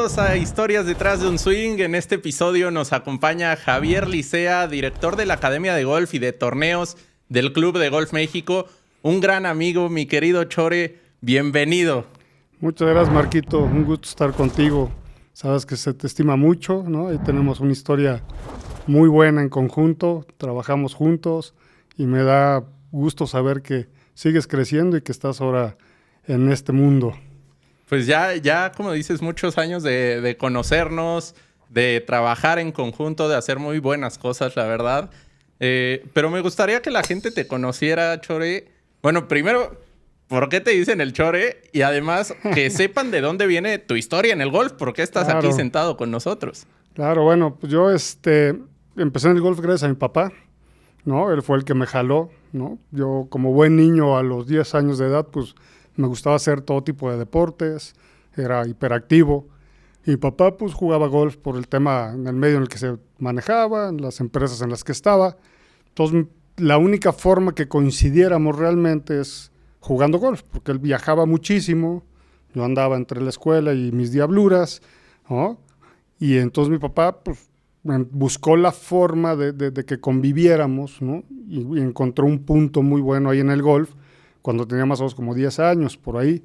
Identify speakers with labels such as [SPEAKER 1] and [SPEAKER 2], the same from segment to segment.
[SPEAKER 1] Bienvenidos a Historias detrás de un swing. En este episodio nos acompaña Javier Licea, director de la Academia de Golf y de Torneos del Club de Golf México. Un gran amigo, mi querido Chore. Bienvenido.
[SPEAKER 2] Muchas gracias, Marquito. Un gusto estar contigo. Sabes que se te estima mucho, ¿no? Y tenemos una historia muy buena en conjunto. Trabajamos juntos y me da gusto saber que sigues creciendo y que estás ahora en este mundo.
[SPEAKER 1] Pues ya, como dices, muchos años de conocernos, de trabajar en conjunto, de hacer muy buenas cosas, la verdad. Pero me gustaría que la gente te conociera, Chore. Bueno, primero, ¿por qué te dicen el Chore? Y además, que sepan de dónde viene tu historia en el golf. ¿Por qué estás aquí sentado con nosotros?
[SPEAKER 2] Claro, bueno, pues yo empecé en el golf gracias a mi papá, ¿no? Él fue el que me jaló, ¿no? Yo, como buen niño, a los 10 años de edad, pues me gustaba hacer todo tipo de deportes, era hiperactivo. Y mi papá pues jugaba golf por el tema en el medio en el que se manejaba, en las empresas en las que estaba. Entonces la única forma que coincidiéramos realmente es jugando golf, porque él viajaba muchísimo, yo andaba entre la escuela y mis diabluras, ¿no? Y entonces mi papá pues buscó la forma de que conviviéramos, ¿no? Y encontró un punto muy bueno ahí en el golf, cuando tenía más o menos como 10 años, por ahí,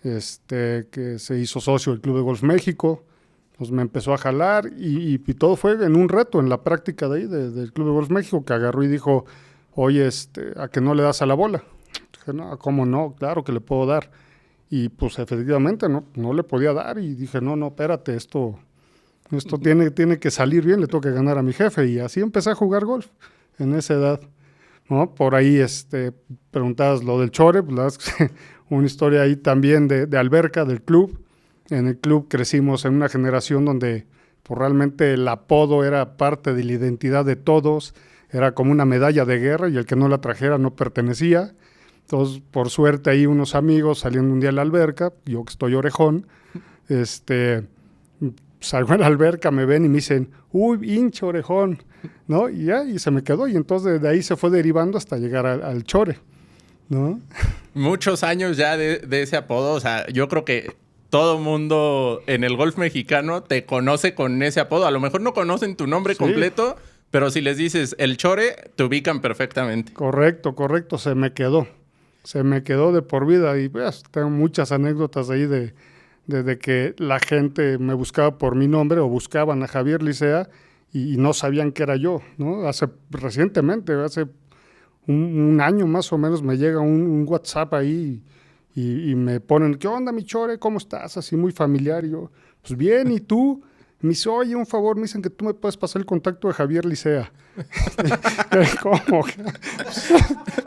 [SPEAKER 2] que se hizo socio del Club de Golf México. Pues me empezó a jalar y todo fue en un reto, en la práctica de ahí, del Club de Golf México, que agarró y dijo, oye, ¿a que no le das a la bola? Dije, no, ¿cómo no? Claro que le puedo dar. Y pues efectivamente no le podía dar y dije, no, espérate, esto tiene que salir bien, le tengo que ganar a mi jefe. Y así empecé a jugar golf en esa edad, ¿no? Por ahí preguntabas lo del Chore, pues la verdad es que una historia ahí también de alberca del club. En el club crecimos en una generación donde pues, realmente el apodo era parte de la identidad de todos, era como una medalla de guerra y el que no la trajera no pertenecía. Entonces, por suerte ahí unos amigos saliendo un día a la alberca, yo que estoy orejón, salgo a la alberca, me ven y me dicen, uy, hinche orejón, ¿no? Y se me quedó y entonces de ahí se fue derivando hasta llegar al Chore, ¿no?
[SPEAKER 1] Muchos años ya de ese apodo, o sea, yo creo que todo mundo en el golf mexicano te conoce con ese apodo. A lo mejor no conocen tu nombre completo, pero si les dices el Chore, te ubican perfectamente.
[SPEAKER 2] Correcto, se me quedó de por vida y pues, tengo muchas anécdotas ahí de que la gente me buscaba por mi nombre o buscaban a Javier Licea y no sabían que era yo, ¿no? Recientemente, hace un año más o menos, me llega un WhatsApp ahí y me ponen, ¿qué onda, mi Chore? ¿Cómo estás? Así muy familiar. Y yo, pues bien, ¿y tú? Me dice, oye, un favor, me dicen que tú me puedes pasar el contacto de Javier Licea. ¿Cómo?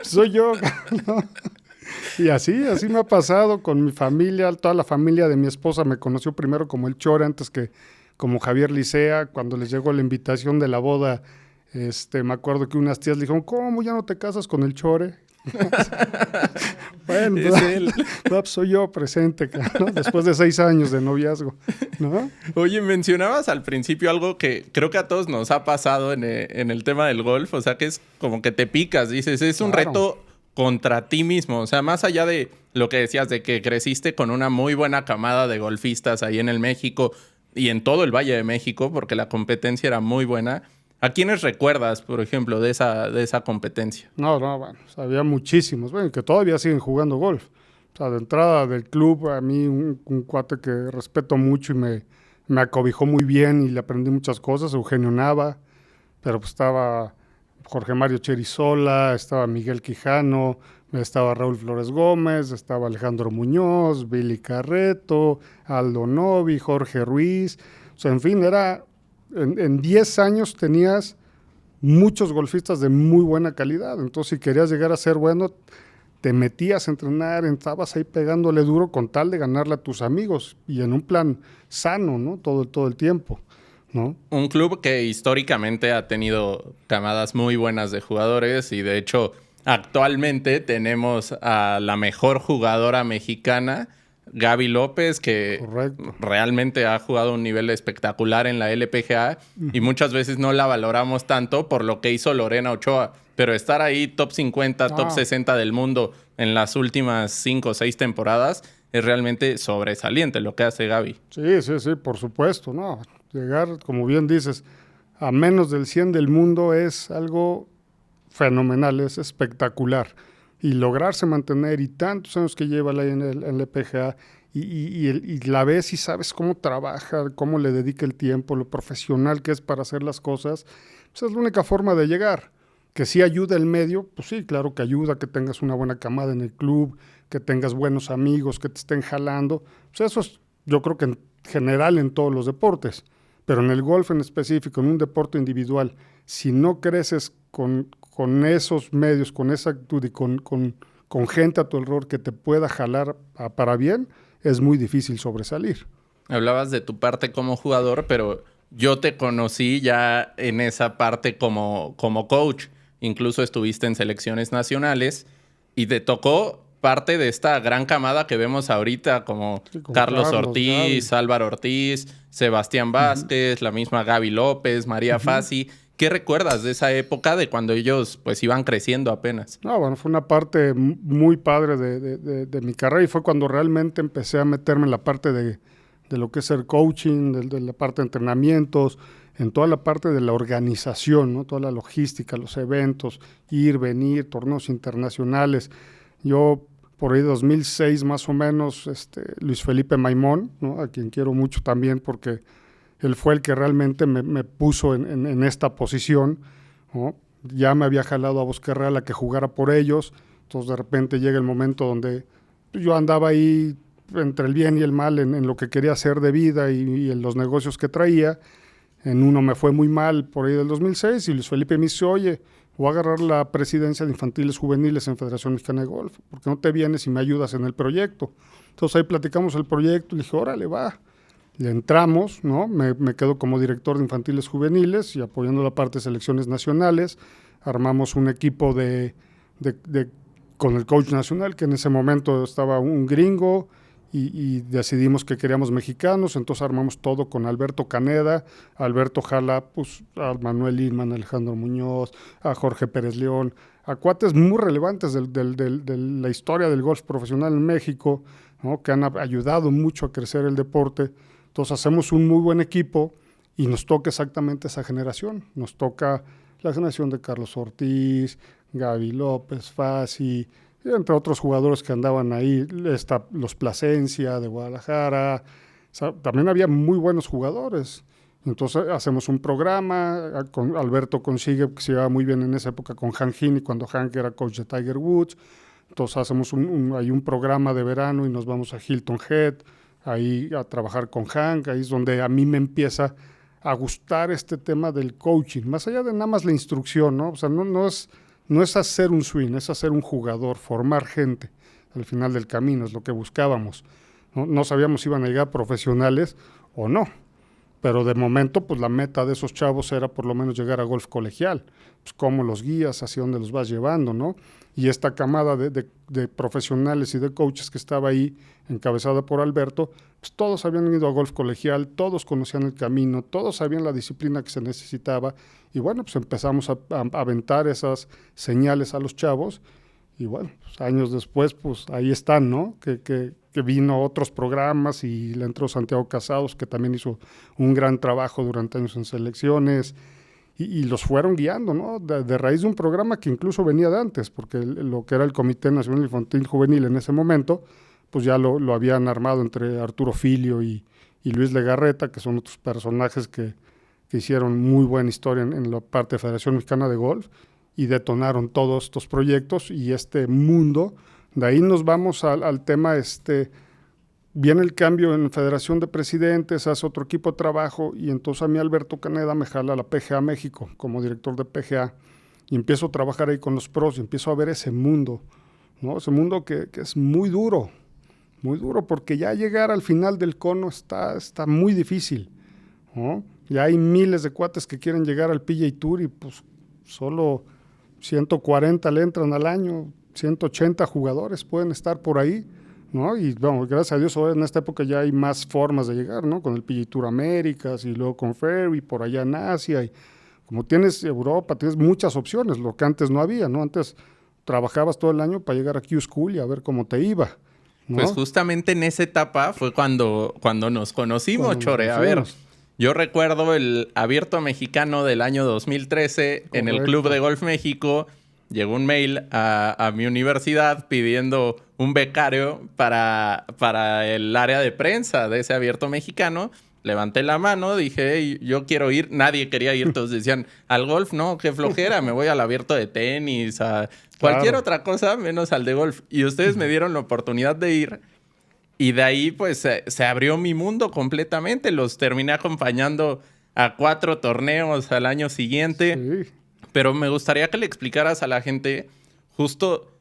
[SPEAKER 2] Soy yo, ¿no? Y así me ha pasado con mi familia. Toda la familia de mi esposa me conoció primero como el Chore antes que como Javier Licea. Cuando les llegó la invitación de la boda, me acuerdo que unas tías le dijeron, ¿cómo ya no te casas con el Chore? Bueno, pues soy yo presente, ¿no? Después de 6 años de noviazgo, ¿no?
[SPEAKER 1] Oye, mencionabas al principio algo que creo que a todos nos ha pasado en el tema del golf, o sea, que es como que te picas, dices, es un reto contra ti mismo, o sea, más allá de lo que decías de que creciste con una muy buena camada de golfistas ahí en el México y en todo el Valle de México, porque la competencia era muy buena. ¿A quiénes recuerdas, por ejemplo, de esa competencia?
[SPEAKER 2] No, bueno, había muchísimos, bueno, que todavía siguen jugando golf. O sea, de entrada del club, a mí un cuate que respeto mucho y me acobijó muy bien y le aprendí muchas cosas, Eugenio Nava, pero pues estaba Jorge Mario Cherizola, estaba Miguel Quijano, estaba Raúl Flores Gómez, estaba Alejandro Muñoz, Billy Carreto, Aldo Novi, Jorge Ruiz. O sea, en fin, en 10 años tenías muchos golfistas de muy buena calidad. Entonces, si querías llegar a ser bueno, te metías a entrenar, estabas ahí pegándole duro con tal de ganarle a tus amigos y en un plan sano, ¿no? Todo el tiempo, ¿no?
[SPEAKER 1] Un club que históricamente ha tenido camadas muy buenas de jugadores y de hecho actualmente tenemos a la mejor jugadora mexicana, Gaby López, que realmente ha jugado a un nivel espectacular en la LPGA y muchas veces no la valoramos tanto por lo que hizo Lorena Ochoa, pero estar ahí top 50, top 60 del mundo en las últimas 5 o 6 temporadas es realmente sobresaliente lo que hace Gaby.
[SPEAKER 2] Sí, por supuesto, ¿no? Llegar, como bien dices, a menos del 100 del mundo es algo fenomenal, es espectacular. Y lograrse mantener, y tantos años que lleva ahí en el PGA, y la ves y sabes cómo trabaja, cómo le dedica el tiempo, lo profesional que es para hacer las cosas, pues es la única forma de llegar. Que sí ayuda el medio, pues sí, claro que ayuda, que tengas una buena camada en el club, que tengas buenos amigos, que te estén jalando. Pues eso es, yo creo que en general en todos los deportes, pero en el golf en específico, en un deporte individual, si no creces con esos medios, con esa actitud y con gente a tu alrededor que te pueda jalar para bien, es muy difícil sobresalir.
[SPEAKER 1] Hablabas de tu parte como jugador, pero yo te conocí ya en esa parte como coach. Incluso estuviste en selecciones nacionales y te tocó parte de esta gran camada que vemos ahorita, como Carlos Ortiz, Gaby. Álvaro Ortiz, Sebastián Vázquez, la misma Gaby López, María Fassi. ¿Qué recuerdas de esa época, de cuando ellos pues iban creciendo apenas?
[SPEAKER 2] No, bueno, fue una parte muy padre de mi carrera, y fue cuando realmente empecé a meterme en la parte de lo que es el coaching, de la parte de entrenamientos, en toda la parte de la organización, ¿no? Toda la logística, los eventos, ir, venir, torneos internacionales. Yo, por ahí 2006 más o menos, Luis Felipe Maimón, ¿no? A quien quiero mucho también porque él fue el que realmente me puso en esta posición, ¿no? Ya me había jalado a Bosque Real a que jugara por ellos, entonces de repente llega el momento donde yo andaba ahí entre el bien y el mal en lo que quería hacer de vida y en los negocios que traía. En uno me fue muy mal por ahí del 2006 y Luis Felipe me dice, oye, voy a agarrar la presidencia de infantiles juveniles en Federación Mexicana de Golf, ¿por qué no te vienes y me ayudas en el proyecto? Entonces ahí platicamos el proyecto y le dije, órale, va. Le entramos, ¿no? Me quedo como director de infantiles juveniles y apoyando la parte de selecciones nacionales. Armamos un equipo con el coach nacional, que en ese momento estaba un gringo, y decidimos que queríamos mexicanos, entonces armamos todo con Alberto Caneda. Alberto jala pues, a Manuel Inman, a Alejandro Muñoz, a Jorge Pérez León, a cuates muy relevantes de la historia del golf profesional en México, ¿no? Que han ayudado mucho a crecer el deporte. Entonces hacemos un muy buen equipo y nos toca exactamente esa generación. Nos toca la generación de Carlos Ortiz, Gaby López, Fassi, entre otros jugadores que andaban ahí, los Plasencia de Guadalajara. O sea, también había muy buenos jugadores. Entonces hacemos un programa, Alberto consigue, que se llevaba muy bien en esa época con Hank Haney, cuando Hank era coach de Tiger Woods. Entonces hacemos hay un programa de verano y nos vamos a Hilton Head, ahí a trabajar con Hank. Ahí es donde a mí me empieza a gustar este tema del coaching, más allá de nada más la instrucción, ¿no? O sea, no es hacer un swing, es hacer un jugador, formar gente al final del camino, es lo que buscábamos. No sabíamos si iban a llegar profesionales o no, pero de momento pues la meta de esos chavos era por lo menos llegar a golf colegial. Pues cómo los guías, hacia dónde los vas llevando, ¿no? Y esta camada de profesionales y de coaches que estaba ahí, encabezada por Alberto, pues todos habían ido a golf colegial, todos conocían el camino, todos sabían la disciplina que se necesitaba, y bueno, pues empezamos a aventar esas señales a los chavos, y bueno, pues años después, pues ahí están, ¿no? Que vino otros programas y le entró Santiago Casados, que también hizo un gran trabajo durante años en selecciones, y los fueron guiando, ¿no? De raíz de un programa que incluso venía de antes, porque lo que era el Comité Nacional Infantil Juvenil en ese momento, pues ya lo habían armado entre Arturo Filio y Luis Legarreta, que son otros personajes que hicieron muy buena historia en la parte de Federación Mexicana de Golf, y detonaron todos estos proyectos y este mundo. De ahí nos vamos al tema, viene el cambio en Federación de Presidentes, hace otro equipo de trabajo, y entonces a mí Alberto Caneda me jala a la PGA México como director de PGA, y empiezo a trabajar ahí con los pros y empiezo a ver ese mundo, ¿no? Ese mundo que es muy duro, porque ya llegar al final del cono está muy difícil, ¿no? Ya hay miles de cuates que quieren llegar al PGA Tour y pues solo 140 le entran al año, 180 jugadores pueden estar por ahí, ¿no? Y bueno, gracias a Dios ahora en esta época ya hay más formas de llegar, ¿no? Con el PGA Tour Américas y luego con Ferry por allá en Asia, y como tienes Europa, tienes muchas opciones, lo que antes no había, ¿no? Antes trabajabas todo el año para llegar a Q School y a ver cómo te iba. ¿no?
[SPEAKER 1] Pues justamente en esa etapa fue cuando nos conocimos,
[SPEAKER 2] Cuando nos
[SPEAKER 1] Chore. A ver,
[SPEAKER 2] conocimos.
[SPEAKER 1] yo recuerdo el Abierto Mexicano del año 2013 en el Club de Golf México. Llegó un mail a mi universidad pidiendo un becario para el área de prensa de ese Abierto Mexicano. Levanté la mano, dije, hey, yo quiero ir. Nadie quería ir. Todos decían, al golf, no, qué flojera. Me voy al Abierto de tenis, a cualquier otra cosa, menos al de golf. Y ustedes me dieron la oportunidad de ir. Y de ahí, pues, se abrió mi mundo completamente. Los terminé acompañando a 4 torneos al año siguiente.
[SPEAKER 2] Sí.
[SPEAKER 1] Pero me gustaría que le explicaras a la gente justo,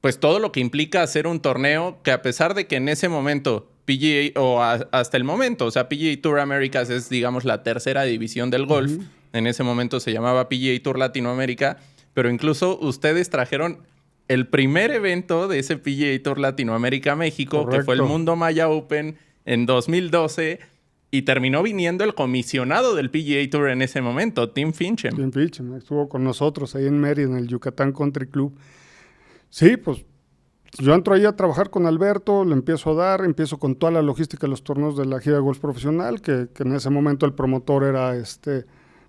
[SPEAKER 1] pues, todo lo que implica hacer un torneo que a pesar de que en ese momento PGA, hasta el momento, o sea, PGA Tour Americas es, digamos, la tercera división del golf. En ese momento se llamaba PGA Tour Latinoamérica. Pero incluso ustedes trajeron el primer evento de ese PGA Tour Latinoamérica México,
[SPEAKER 2] Correcto.
[SPEAKER 1] que fue el Mundo Maya Open en 2012, y terminó viniendo el comisionado del PGA Tour en ese momento, Tim Finchem.
[SPEAKER 2] Tim Finchem estuvo con nosotros ahí en Mérida, en el Yucatán Country Club. Sí, pues yo entro ahí a trabajar con Alberto, le empiezo con toda la logística de los torneos de la gira de golf profesional, que en ese momento el promotor era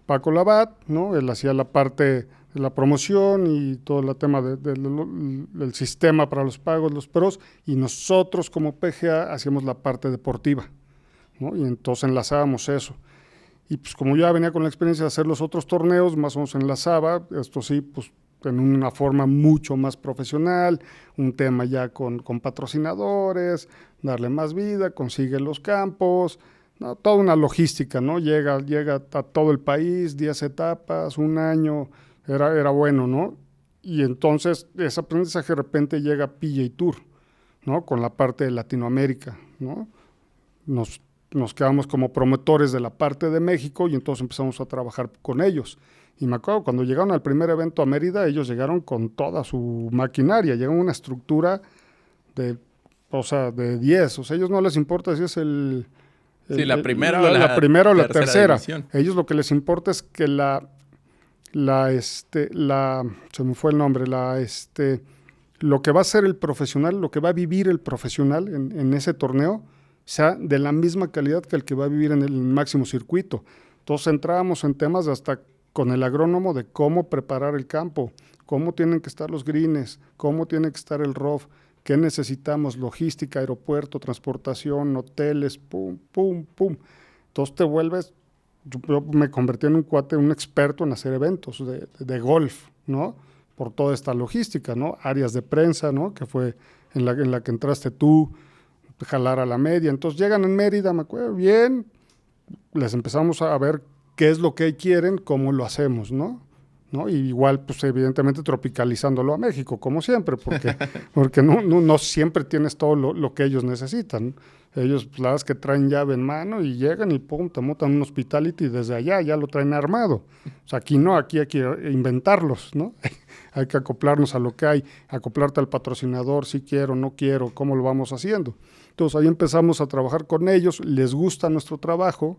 [SPEAKER 2] Paco Labat, ¿no? Él hacía la parte de la promoción y todo el tema del sistema para los pagos, los pros, y nosotros como PGA hacíamos la parte deportiva, ¿no? Y entonces enlazábamos eso. Y pues como ya venía con la experiencia de hacer los otros torneos, más o menos enlazaba, esto sí, pues en una forma mucho más profesional, un tema ya con patrocinadores, darle más vida, consigue los campos, ¿no? Toda una logística, ¿no? Llega a todo el país, 10 etapas, un año, era bueno, ¿no? Y entonces ese aprendizaje de repente llega a PGA Tour, ¿no? Con la parte de Latinoamérica, ¿no? Nos quedamos como promotores de la parte de México y entonces empezamos a trabajar con ellos. Y me acuerdo, cuando llegaron al primer evento a Mérida, ellos llegaron con toda su maquinaria, llegaron una estructura de 10. O sea, a ellos no les importa si es
[SPEAKER 1] Sí, la primera
[SPEAKER 2] o la tercera.
[SPEAKER 1] División.
[SPEAKER 2] A ellos lo que les importa es que se me fue el nombre, lo que va a ser el profesional, lo que va a vivir el profesional en ese torneo, sea de la misma calidad que el que va a vivir en el máximo circuito. Entonces entrábamos en temas hasta con el agrónomo de cómo preparar el campo, cómo tienen que estar los greens, cómo tiene que estar el rough, qué necesitamos, logística, aeropuerto, transportación, hoteles, pum, pum, pum. Entonces te vuelves, yo me convertí en un experto en hacer eventos de golf, ¿no? Por toda esta logística, ¿no? Áreas de prensa, ¿no? Que fue en la que entraste tú, jalar a la media. Entonces llegan en Mérida, me acuerdo, bien, les empezamos a ver qué es lo que quieren, cómo lo hacemos, ¿no? Y igual, pues evidentemente tropicalizándolo a México, como siempre, porque no siempre tienes todo lo que ellos necesitan. Ellos, pues, la verdad es que traen llave en mano y llegan y pum, te montan un hospitality y desde allá ya lo traen armado. O sea, aquí no, aquí hay que inventarlos, ¿no? Hay que acoplarnos a lo que hay, acoplarte al patrocinador, si quiero, no quiero, cómo lo vamos haciendo. Entonces ahí empezamos a trabajar con ellos, les gusta nuestro trabajo,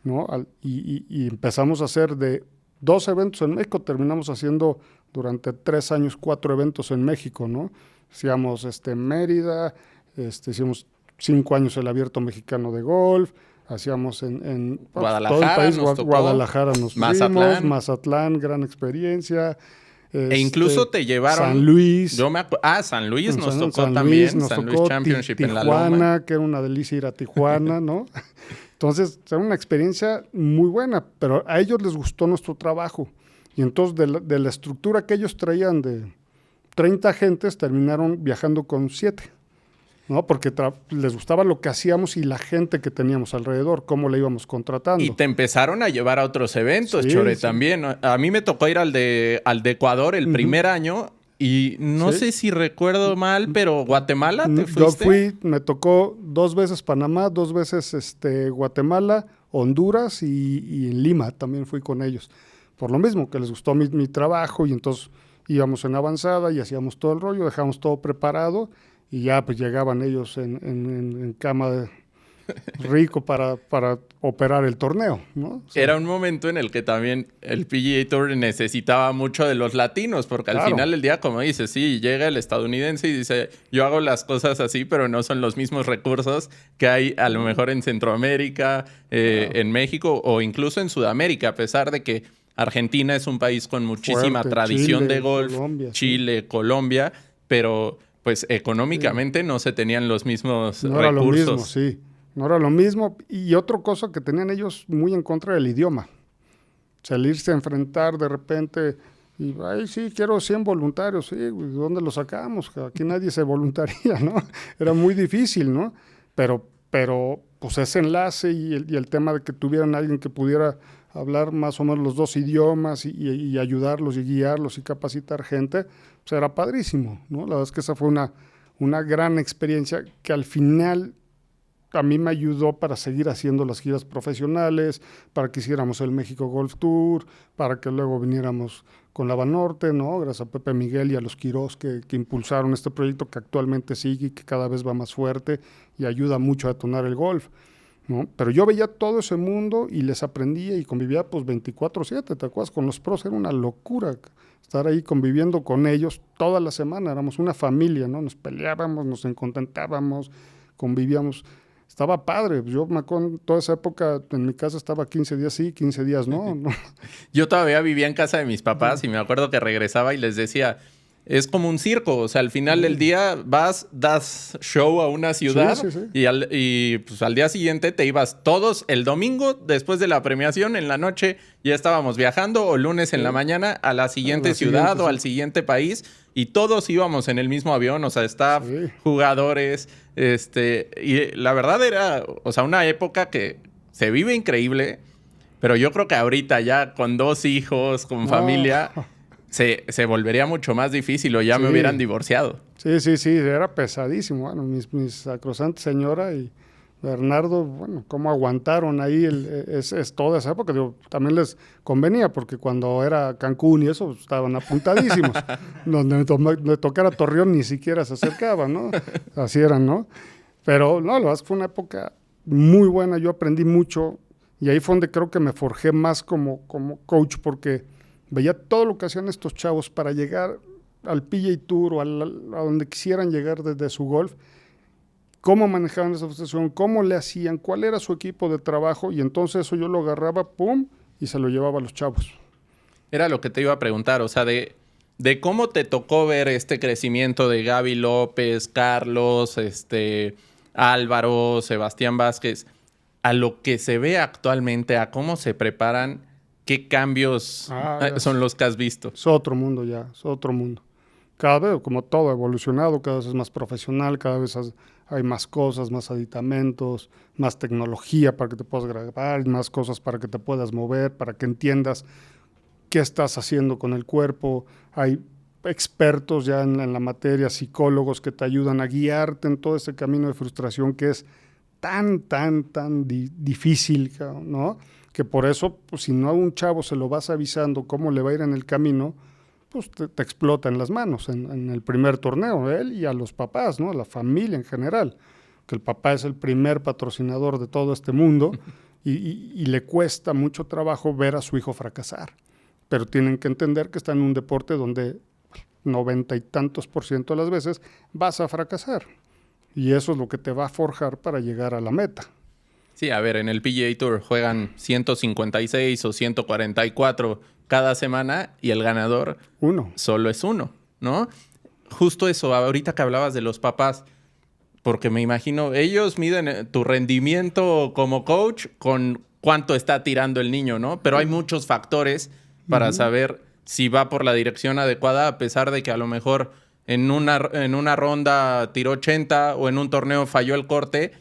[SPEAKER 2] ¿no? Y empezamos a hacer de 2 eventos en México, terminamos haciendo durante 3 años 4 eventos en México, ¿no? Hacíamos Mérida, hicimos 5 años el Abierto Mexicano de Golf, hacíamos en
[SPEAKER 1] Guadalajara,
[SPEAKER 2] todo el país,
[SPEAKER 1] nos tocó.
[SPEAKER 2] Guadalajara nos
[SPEAKER 1] Mazatlán.
[SPEAKER 2] fuimos, Mazatlán, gran experiencia.
[SPEAKER 1] E incluso te llevaron...
[SPEAKER 2] San Luis.
[SPEAKER 1] San Luis nos tocó
[SPEAKER 2] San
[SPEAKER 1] también.
[SPEAKER 2] Luis, nos
[SPEAKER 1] San Luis
[SPEAKER 2] tocó
[SPEAKER 1] Championship en la
[SPEAKER 2] Tijuana,
[SPEAKER 1] Loma.
[SPEAKER 2] que era una delicia ir a Tijuana, ¿no? Entonces, era una experiencia muy buena, pero a ellos les gustó nuestro trabajo. Y entonces, de la estructura que ellos traían de 30 agentes, terminaron viajando con 7, ¿no? Porque les gustaba lo que hacíamos y la gente que teníamos alrededor, cómo la íbamos contratando.
[SPEAKER 1] Y te empezaron a llevar a otros eventos,
[SPEAKER 2] Sí,
[SPEAKER 1] Chore,
[SPEAKER 2] sí.
[SPEAKER 1] también. A mí me tocó ir al de Ecuador el primer año y no
[SPEAKER 2] Sí.
[SPEAKER 1] sé si recuerdo mal, pero Guatemala, ¿te
[SPEAKER 2] Yo
[SPEAKER 1] fuiste?
[SPEAKER 2] me tocó 2 veces Panamá, 2 veces Guatemala, Honduras y en Lima también fui con ellos. Por lo mismo, que les gustó mi trabajo y entonces íbamos en avanzada y hacíamos todo el rollo, dejamos todo preparado y ya pues llegaban ellos en cama rico para operar el torneo, ¿no? O sea,
[SPEAKER 1] era un momento en el que también el PGA Tour necesitaba mucho de los latinos, porque al final del día, como dices, sí, llega el estadounidense y dice, yo hago las cosas así, pero no son los mismos recursos que hay a lo mejor en Centroamérica, en México o incluso en Sudamérica, a pesar de que Argentina es un país con muchísima
[SPEAKER 2] fuerte,
[SPEAKER 1] tradición
[SPEAKER 2] Chile,
[SPEAKER 1] de golf,
[SPEAKER 2] Colombia,
[SPEAKER 1] Chile, Colombia, pero pues económicamente no se tenían los mismos
[SPEAKER 2] no era lo
[SPEAKER 1] recursos.
[SPEAKER 2] mismo, sí. No era lo mismo. Y otra cosa que tenían ellos muy en contra del idioma. Salirse a enfrentar de repente y, ay, sí, quiero 100 voluntarios. Sí, ¿dónde los sacamos? Aquí nadie se voluntaría, ¿no? Era muy difícil, ¿no? Pero pues ese enlace y el tema de que tuvieran alguien que pudiera hablar más o menos los dos idiomas y ayudarlos y guiarlos y capacitar gente, pues era padrísimo, ¿no? La verdad es que esa fue una gran experiencia que al final a mí me ayudó para seguir haciendo las giras profesionales, para que hiciéramos el México Golf Tour, para que luego viniéramos con la Banorte, ¿no? Gracias a Pepe Miguel y a los Quirós que impulsaron este proyecto que actualmente sigue y que cada vez va más fuerte y ayuda mucho a detonar el golf, ¿no? Pero yo veía todo ese mundo y les aprendía y convivía pues 24/7, ¿te acuerdas? Con los pros era una locura estar ahí conviviendo con ellos toda la semana, éramos una familia, ¿no? Nos peleábamos, nos encontentábamos, convivíamos. Estaba padre, yo me acuerdo, toda esa época en mi casa estaba 15 días sí, 15 días no.
[SPEAKER 1] Yo todavía vivía en casa de mis papás y me acuerdo que regresaba y les decía, es como un circo, o sea, al final del día vas, das show a una ciudad
[SPEAKER 2] Sí.
[SPEAKER 1] y pues al día siguiente te ibas todos el domingo después de la premiación en la noche ya estábamos viajando o lunes en la mañana a la siguiente ciudad o al siguiente país y todos íbamos en el mismo avión, o sea, staff, jugadores, y la verdad era, o sea, una época que se vive increíble, pero yo creo que ahorita ya con 2 hijos, con familia, se volvería mucho más difícil o ya me hubieran divorciado.
[SPEAKER 2] Sí, era pesadísimo. Bueno, mis sacrosantes señora y Bernardo, bueno, cómo aguantaron ahí es toda esa época. Digo, también les convenía porque cuando era Cancún y eso estaban apuntadísimos. Donde me tocara Torreón ni siquiera se acercaban, ¿no? Así eran, ¿no? Pero no, la verdad es que fue una época muy buena. Yo aprendí mucho y ahí fue donde creo que me forjé más como coach porque veía todo lo que hacían estos chavos para llegar al PGA Tour o a donde quisieran llegar desde su golf, cómo manejaban esa frustración, cómo le hacían, cuál era su equipo de trabajo, y entonces eso yo lo agarraba, pum, y se lo llevaba a los chavos.
[SPEAKER 1] Era lo que te iba a preguntar, o sea, de cómo te tocó ver este crecimiento de Gaby López, Carlos, Álvaro, Sebastián Vázquez, a lo que se ve actualmente, a cómo se preparan. ¿Qué cambios son los que has visto?
[SPEAKER 2] Es otro mundo ya, es otro mundo. Cada vez, como todo, ha evolucionado, cada vez es más profesional, cada vez hay más cosas, más aditamentos, más tecnología para que te puedas grabar, más cosas para que te puedas mover, para que entiendas qué estás haciendo con el cuerpo. Hay expertos ya en la materia, psicólogos que te ayudan a guiarte en todo ese camino de frustración que es tan difícil, ¿no? Que por eso, pues, si no a un chavo se lo vas avisando cómo le va a ir en el camino, pues te explota en las manos en el primer torneo, él y a los papás, ¿no? A la familia en general, que el papá es el primer patrocinador de todo este mundo y le cuesta mucho trabajo ver a su hijo fracasar. Pero tienen que entender que están en un deporte donde 90 y tantos % de las veces vas a fracasar. Y eso es lo que te va a forjar para llegar a la meta.
[SPEAKER 1] Sí, a ver, en el PGA Tour juegan 156 o 144 cada semana y el ganador solo es uno, ¿no? Justo eso, ahorita que hablabas de los papás, porque me imagino, ellos miden tu rendimiento como coach con cuánto está tirando el niño, ¿no? Pero hay muchos factores para saber si va por la dirección adecuada, a pesar de que a lo mejor en una ronda tiró 80 o en un torneo falló el corte,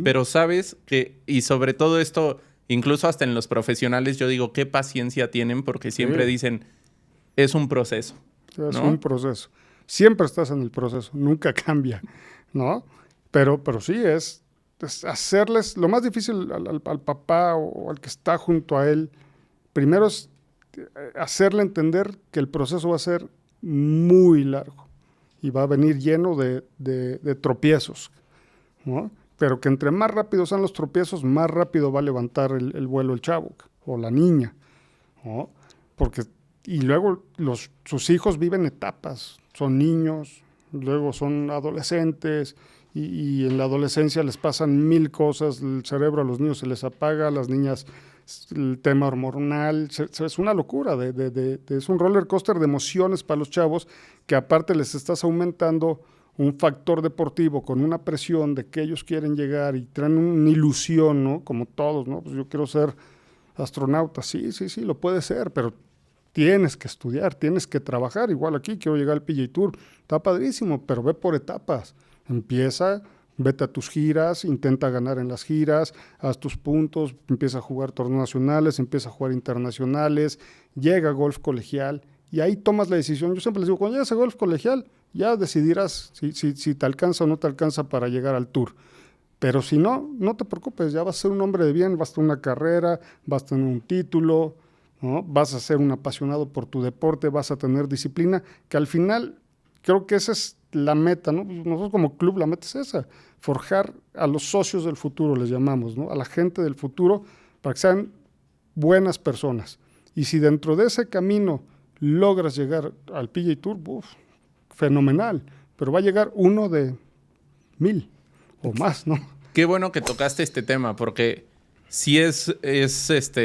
[SPEAKER 1] pero sabes que, y sobre todo esto, incluso hasta en los profesionales, yo digo, qué paciencia tienen porque siempre dicen, es un proceso.
[SPEAKER 2] Es un proceso. Siempre estás en el proceso, nunca cambia, ¿no? Pero sí, es hacerles, lo más difícil al papá o al que está junto a él, primero es hacerle entender que el proceso va a ser muy largo y va a venir lleno de tropiezos, ¿no? pero que entre más rápido sean los tropiezos, más rápido va a levantar el vuelo el chavo o la niña, ¿no? Porque, y luego sus hijos viven etapas, son niños, luego son adolescentes, y en la adolescencia les pasan 1000 cosas, el cerebro a los niños se les apaga, a las niñas el tema hormonal, es una locura, es un roller coaster de emociones para los chavos, que aparte les estás aumentando un factor deportivo con una presión de que ellos quieren llegar y traen una ilusión, ¿no? Como todos, ¿no? Pues yo quiero ser astronauta, sí, lo puede ser, pero tienes que estudiar, tienes que trabajar. Igual aquí, quiero llegar al PGA Tour, está padrísimo, pero ve por etapas. Empieza, vete a tus giras, intenta ganar en las giras, haz tus puntos, empieza a jugar torneos nacionales, empieza a jugar internacionales, llega a golf colegial y ahí tomas la decisión. Yo siempre les digo, cuando llegas a golf colegial, ya decidirás si te alcanza o no te alcanza para llegar al Tour. Pero si no, no te preocupes, ya vas a ser un hombre de bien, vas a tener una carrera, vas a tener un título, ¿no? Vas a ser un apasionado por tu deporte, vas a tener disciplina, que al final creo que esa es la meta, ¿no? Nosotros como club la meta es esa, forjar a los socios del futuro, les llamamos, ¿no? A la gente del futuro para que sean buenas personas. Y si dentro de ese camino logras llegar al PGA Tour, fenomenal, pero va a llegar uno de 1000 o más, ¿no?
[SPEAKER 1] Qué bueno que tocaste este tema, porque sí es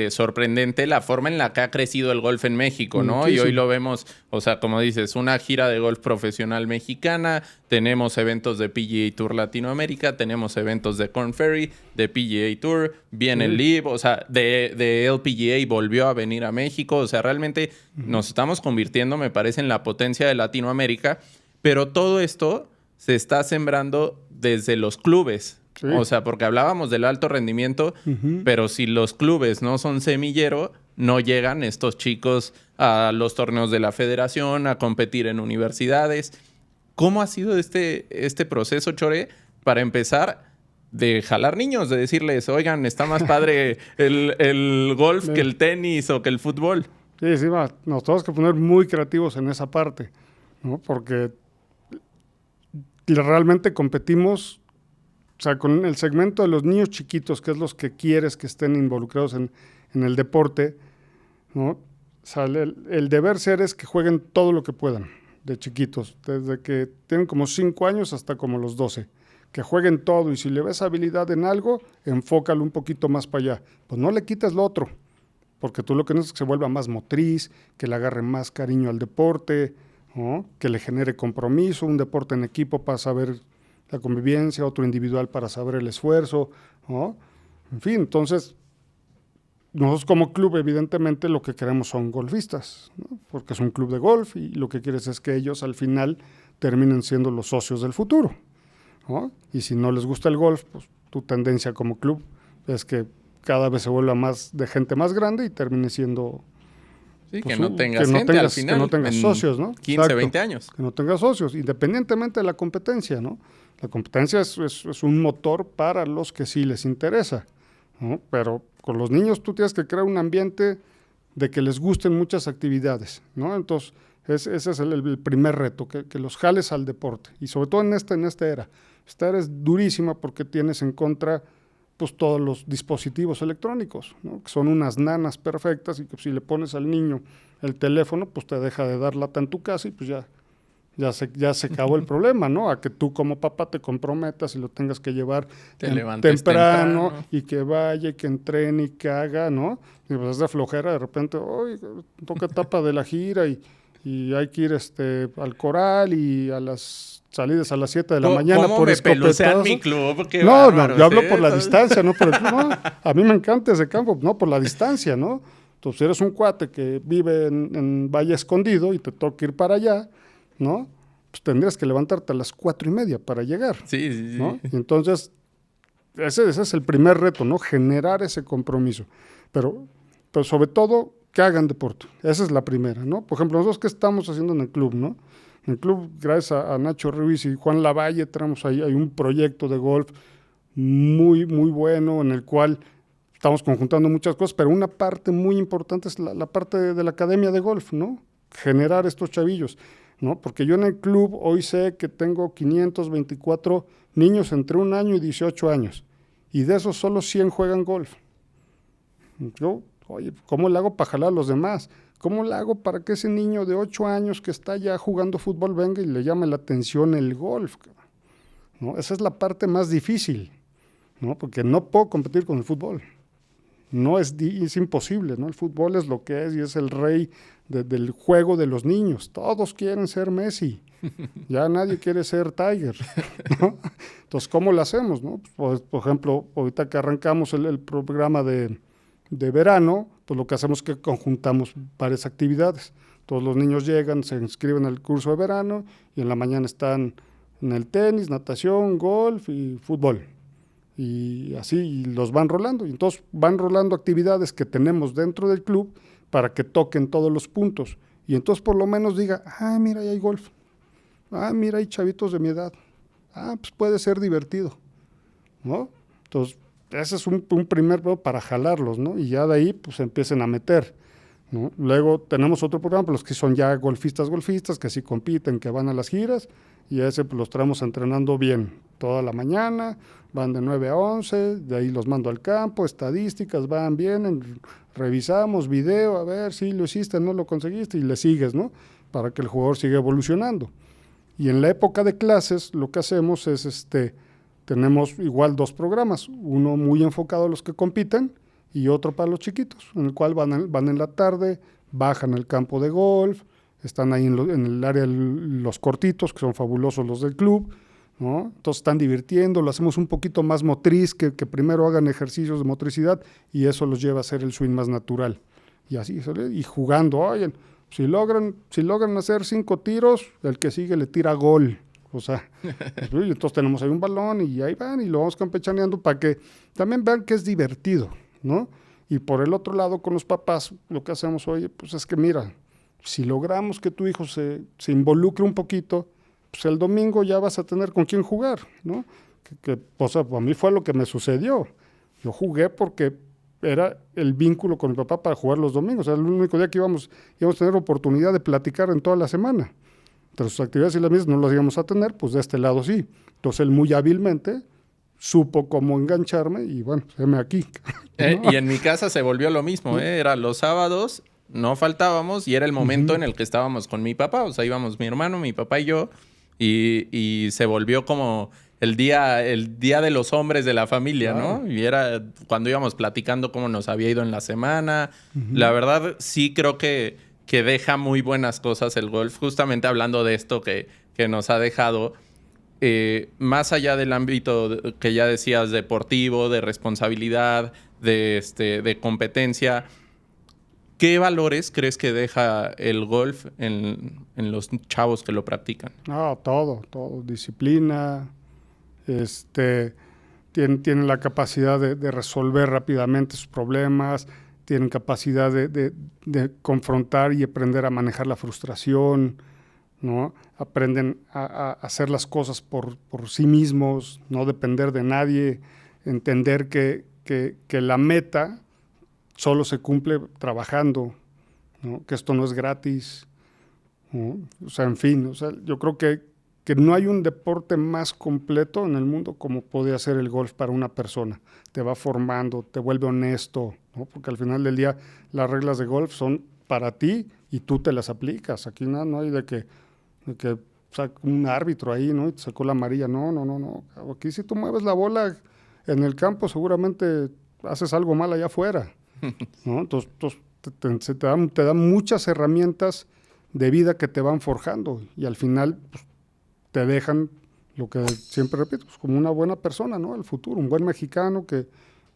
[SPEAKER 1] sorprendente la forma en la que ha crecido el golf en México, ¿no? Muchísimo. Y hoy lo vemos, o sea, como dices, una gira de golf profesional mexicana, tenemos eventos de PGA Tour Latinoamérica, tenemos eventos de Korn Ferry, de PGA Tour, viene el LIV, o sea, de LPGA volvió a venir a México, o sea, realmente nos estamos convirtiendo, me parece, en la potencia de Latinoamérica, pero todo esto se está sembrando desde los clubes. Sí. O sea, porque hablábamos del alto rendimiento, pero si los clubes no son semillero, no llegan estos chicos a los torneos de la federación, a competir en universidades. ¿Cómo ha sido este proceso, Chore, para empezar de jalar niños, de decirles, oigan, está más padre el golf que el tenis o que el fútbol?
[SPEAKER 2] Sí, nos tenemos que poner muy creativos en esa parte, ¿no? Porque realmente competimos, o sea, con el segmento de los niños chiquitos, que es los que quieres que estén involucrados en el deporte, ¿no? O sea, el deber ser es que jueguen todo lo que puedan de chiquitos, desde que tienen como 5 años hasta como los 12, que jueguen todo, y si le ves habilidad en algo, enfócalo un poquito más para allá. Pues no le quites lo otro, porque tú lo que necesitas es que se vuelva más motriz, que le agarre más cariño al deporte, ¿no? Que le genere compromiso, un deporte en equipo para saber la convivencia, otro individual para saber el esfuerzo, ¿no? En fin, entonces, nosotros como club, evidentemente, lo que queremos son golfistas, ¿no? Porque es un club de golf y lo que quieres es que ellos al final terminen siendo los socios del futuro, ¿no? Y si no les gusta el golf, pues tu tendencia como club es que cada vez se vuelva más de gente más grande y termine siendo...
[SPEAKER 1] Sí, pues, que no tengas gente al final.
[SPEAKER 2] Que no tengas socios, ¿no?
[SPEAKER 1] 15, exacto, 20 años.
[SPEAKER 2] Que no tengas socios, independientemente de la competencia, ¿no? La competencia es un motor para los que sí les interesa, ¿no? Pero con los niños tú tienes que crear un ambiente de que les gusten muchas actividades, ¿no? Entonces, ese es el primer reto, que los jales al deporte. Y sobre todo en esta era. Esta era es durísima porque tienes en contra pues todos los dispositivos electrónicos, ¿no? Que son unas nanas perfectas y que si le pones al niño el teléfono, pues te deja de dar lata en tu casa y pues ya se acabó el problema, ¿no? A que tú como papá te comprometas y lo tengas que llevar temprano y que vaya, y que entrene y que haga, ¿no? Y pues es de flojera, de repente, toca etapa de la gira y hay que ir al coral y a las salidas a las 7 de la mañana por escopetazo.
[SPEAKER 1] Mi club?
[SPEAKER 2] No, yo hablo por la distancia, no por el club. No, a mí me encanta ese campo, no por la distancia, ¿no? Entonces, si eres un cuate que vive en Valle Escondido y te toca ir para allá, ¿no? Pues tendrías que levantarte a las 4:30 para llegar.
[SPEAKER 1] Sí.
[SPEAKER 2] ¿no? Y entonces, ese es el primer reto, ¿no? Generar ese compromiso. Pero sobre todo, que hagan deporte. Esa es la primera, ¿no? Por ejemplo, nosotros, ¿qué estamos haciendo en el club, no? En el club, gracias a Nacho Ruiz y Juan Lavalle, tenemos ahí hay un proyecto de golf muy, muy bueno en el cual estamos conjuntando muchas cosas, pero una parte muy importante es la parte de la academia de golf, ¿no? generar estos chavillos, ¿no? Porque yo en el club hoy sé que tengo 524 niños entre 1 año y 18 años, y de esos solo 100 juegan golf. Yo, oye, ¿cómo le hago para jalar a los demás? ¿Cómo le hago para que ese niño de 8 años que está ya jugando fútbol venga y le llame la atención el golf? ¿No? Esa es la parte más difícil, ¿no? Porque no puedo competir con el fútbol. No es imposible, ¿no? El fútbol es lo que es y es el rey del juego de los niños. Todos quieren ser Messi. Ya nadie quiere ser Tiger, ¿no? Entonces, ¿cómo lo hacemos, no? Pues, por ejemplo, ahorita que arrancamos el programa de verano, pues lo que hacemos es que conjuntamos varias actividades. Todos los niños llegan, se inscriben al curso de verano y en la mañana están en el tenis, natación, golf y fútbol. Y así y los van rolando. Y entonces van rolando actividades que tenemos dentro del club para que toquen todos los puntos. Y entonces por lo menos diga, mira, ahí hay golf. Mira, hay chavitos de mi edad. Pues puede ser divertido, ¿no? Entonces, ese es un primer programa para jalarlos, ¿no? Y ya de ahí, pues, empiecen a meter, ¿no? Luego tenemos otro programa para los que son ya golfistas, que sí compiten, que van a las giras, y ese pues, los traemos entrenando bien toda la mañana, van de 9 a 11, de ahí los mando al campo, estadísticas, van bien, revisamos video, a ver si lo hiciste, no lo conseguiste, y le sigues, ¿no? Para que el jugador siga evolucionando. Y en la época de clases, lo que hacemos es, tenemos igual 2 programas, uno muy enfocado a los que compiten y otro para los chiquitos, en el cual van en la tarde, bajan al campo de golf, están ahí en el área los cortitos, que son fabulosos los del club, ¿no? Entonces están divirtiendo, lo hacemos un poquito más motriz, que primero hagan ejercicios de motricidad y eso los lleva a hacer el swing más natural. Y así, y jugando, oye, si logran hacer 5 tiros, el que sigue le tira gol. O sea, entonces tenemos ahí un balón y ahí van y lo vamos campechaneando para que también vean que es divertido, ¿no? Y por el otro lado, con los papás, lo que hacemos hoy, pues es que mira, si logramos que tu hijo se involucre un poquito, pues el domingo ya vas a tener con quién jugar, ¿no? O sea, a mí fue lo que me sucedió. Yo jugué porque era el vínculo con mi papá para jugar los domingos. Era el único día que íbamos a tener oportunidad de platicar en toda la semana. Entre sus actividades y las mías no las íbamos a tener, pues de este lado sí. Entonces él muy hábilmente supo cómo engancharme y bueno, heme aquí.
[SPEAKER 1] ¿No? Y en mi casa se volvió lo mismo, Era los sábados, no faltábamos y era el momento en el que estábamos con mi papá. O sea, íbamos mi hermano, mi papá y yo y se volvió como el día de los hombres de la familia, claro. ¿No? Y era cuando íbamos platicando cómo nos había ido en la semana. La verdad, sí creo que deja muy buenas cosas el golf. Justamente hablando de esto que nos ha dejado, más allá del ámbito que ya decías, deportivo, de responsabilidad, de competencia, ¿qué valores crees que deja el golf en los chavos que lo practican?
[SPEAKER 2] Todo. Disciplina, tienen la capacidad de resolver rápidamente sus problemas, tienen capacidad de confrontar y aprender a manejar la frustración, ¿no? Aprenden a hacer las cosas por sí mismos, no depender de nadie, entender que la meta solo se cumple trabajando, ¿no? Que esto no es gratis, ¿no? O sea, en fin, yo creo que no hay un deporte más completo en el mundo como podría ser el golf para una persona. Te va formando, te vuelve honesto, ¿no? Porque al final del día las reglas de golf son para ti y tú te las aplicas. Aquí no hay de que un árbitro ahí, ¿no? Y te sacó la amarilla. No. Aquí si tú mueves la bola en el campo seguramente haces algo mal allá afuera, ¿no? Entonces te dan muchas herramientas de vida que te van forjando y al final pues, te dejan lo que siempre repito, pues, como una buena persona, ¿no? Al futuro, un buen mexicano que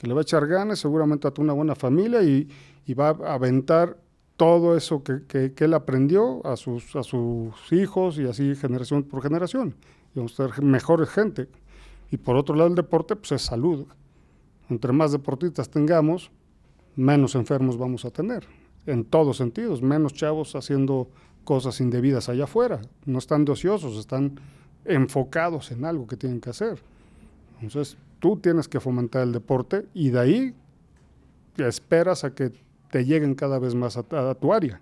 [SPEAKER 2] le va a echar ganas, seguramente a una buena familia y va a aventar todo eso que él aprendió a sus hijos y así generación por generación. Y vamos a ser mejores gente. Y por otro lado el deporte pues es salud. Entre más deportistas tengamos, menos enfermos vamos a tener. En todos sentidos, menos chavos haciendo cosas indebidas allá afuera. No están de ociosos, están enfocados en algo que tienen que hacer. Entonces, tú tienes que fomentar el deporte y de ahí esperas a que te lleguen cada vez más a tu área.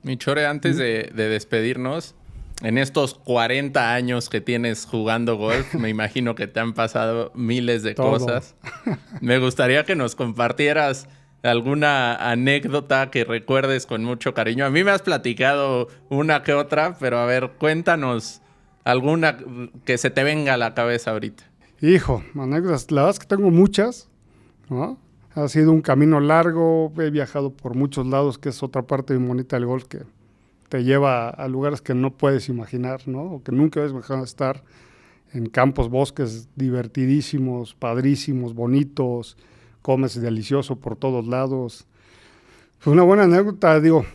[SPEAKER 1] Mi Chore, antes de despedirnos, en estos 40 años que tienes jugando golf, me imagino que te han pasado miles de cosas. Me gustaría que nos compartieras alguna anécdota que recuerdes con mucho cariño. A mí me has platicado una que otra, pero a ver, cuéntanos alguna que se te venga a la cabeza ahorita.
[SPEAKER 2] Hijo, anécdotas, la verdad es que tengo muchas, ¿no? Ha sido un camino largo, he viajado por muchos lados, que es otra parte muy bonita del golf, que te lleva a lugares que no puedes imaginar, ¿no? O que nunca habías imaginado estar, en campos, bosques divertidísimos, padrísimos, bonitos, comes delicioso por todos lados. Fue una buena anécdota, digo,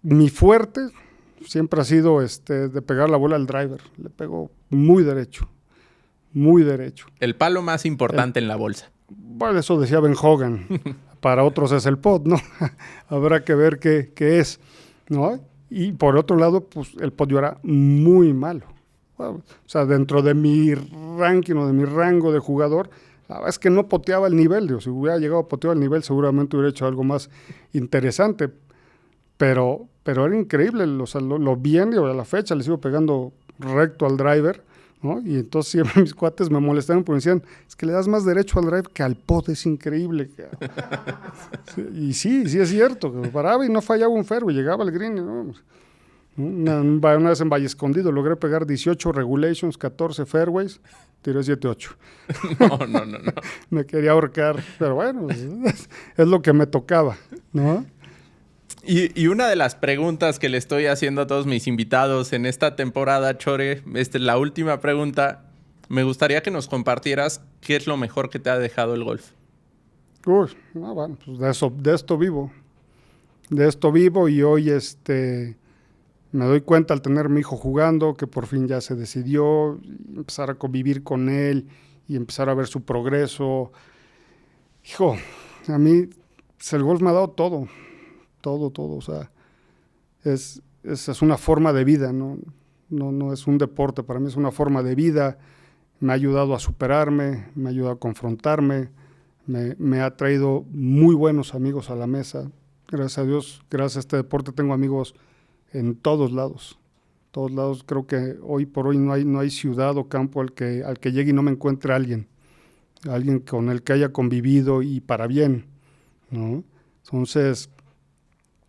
[SPEAKER 2] mi fuerte siempre ha sido de pegar la bola al driver, le pego muy derecho. Muy derecho.
[SPEAKER 1] El palo más importante en la bolsa.
[SPEAKER 2] Bueno, eso decía Ben Hogan. Para otros es el pot, ¿no? Habrá que ver qué es, ¿no? Y por otro lado, pues el pot yo era muy malo. Bueno, o sea, dentro de mi ranking o de mi rango de jugador, la verdad es que no poteaba el nivel. Digo, si hubiera llegado a potear el nivel, seguramente hubiera hecho algo más interesante. Pero era increíble, o sea, lo bien, digo, a la fecha le sigo pegando recto al driver, ¿no? Y entonces siempre mis cuates me molestaban porque me decían, es que le das más derecho al drive que al pot, es increíble. Y sí es cierto, que paraba y no fallaba un fairway, llegaba al green, ¿no? Una vez en Valle Escondido logré pegar 18 regulations, 14 fairways, tiré 7-8.
[SPEAKER 1] No.
[SPEAKER 2] Me quería ahorcar, pero bueno, es lo que me tocaba, ¿no?
[SPEAKER 1] Y una de las preguntas que le estoy haciendo a todos mis invitados en esta temporada, Chore, la última pregunta, me gustaría que nos compartieras qué es lo mejor que te ha dejado el golf.
[SPEAKER 2] Bueno, pues de esto vivo. De esto vivo y hoy me doy cuenta al tener mi hijo jugando que por fin ya se decidió, empezar a convivir con él y empezar a ver su progreso. Hijo, a mí pues, el golf me ha dado todo, o sea, es una forma de vida, no es un deporte, para mí es una forma de vida, me ha ayudado a superarme, me ha ayudado a confrontarme, me ha traído muy buenos amigos a la mesa, gracias a Dios, gracias a este deporte tengo amigos en todos lados, creo que hoy por hoy no hay ciudad o campo al que llegue y no me encuentre alguien con el que haya convivido y para bien, ¿no? Entonces,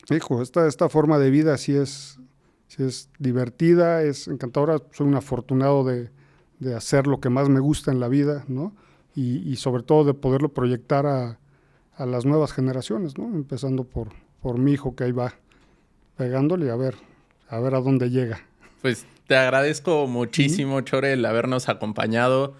[SPEAKER 2] hijo, esta forma de vida sí es divertida, es encantadora. Soy un afortunado de hacer lo que más me gusta en la vida, ¿no? Y sobre todo de poderlo proyectar a las nuevas generaciones, ¿no? Empezando por mi hijo que ahí va pegándole y a ver a dónde llega.
[SPEAKER 1] Pues te agradezco muchísimo, Chore, el habernos acompañado.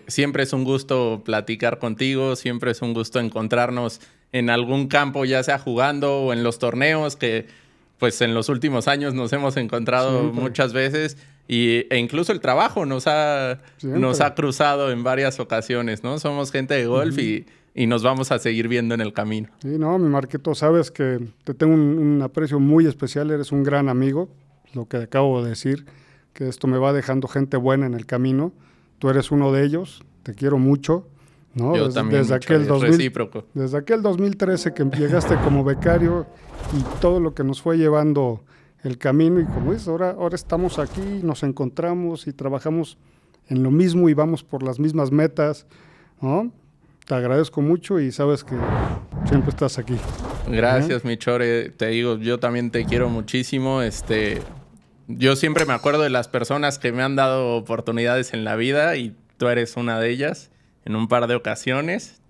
[SPEAKER 1] Siempre es un gusto platicar contigo, siempre es un gusto encontrarnos en algún campo, ya sea jugando o en los torneos, que pues en los últimos años nos hemos encontrado muchas veces e incluso el trabajo nos ha cruzado en varias ocasiones, ¿no? Somos gente de golf y nos vamos a seguir viendo en el camino.
[SPEAKER 2] Sí, no, mi Marquito, sabes que te tengo un aprecio muy especial, eres un gran amigo, lo que acabo de decir, que esto me va dejando gente buena en el camino, tú eres uno de ellos, te quiero mucho. ¿No?
[SPEAKER 1] Yo también,
[SPEAKER 2] desde aquel
[SPEAKER 1] recíproco.
[SPEAKER 2] Desde aquel 2013 que llegaste como becario y todo lo que nos fue llevando el camino y como dices, ahora estamos aquí, nos encontramos y trabajamos en lo mismo y vamos por las mismas metas, ¿no? Te agradezco mucho y sabes que siempre estás aquí.
[SPEAKER 1] Gracias, mi Chore. Te digo, yo también te quiero muchísimo. Yo siempre me acuerdo de las personas que me han dado oportunidades en la vida y tú eres una de ellas. En un par de ocasiones,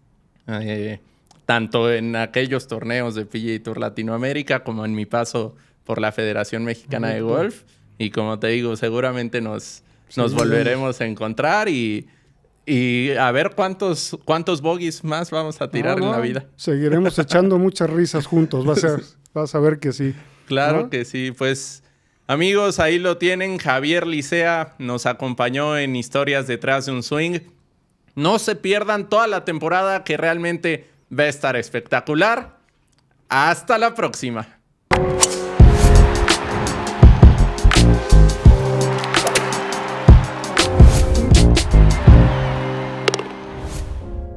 [SPEAKER 1] tanto en aquellos torneos de PGA Tour Latinoamérica como en mi paso por la Federación Mexicana de Golf. Y como te digo, seguramente nos volveremos a encontrar y a ver cuántos bogies más vamos a tirar en la vida.
[SPEAKER 2] Seguiremos echando muchas risas juntos, vas a ver que sí.
[SPEAKER 1] Claro que sí, pues amigos, ahí lo tienen. Javier Licea nos acompañó en Historias detrás de un swing. No se pierdan toda la temporada que realmente va a estar espectacular. Hasta la próxima.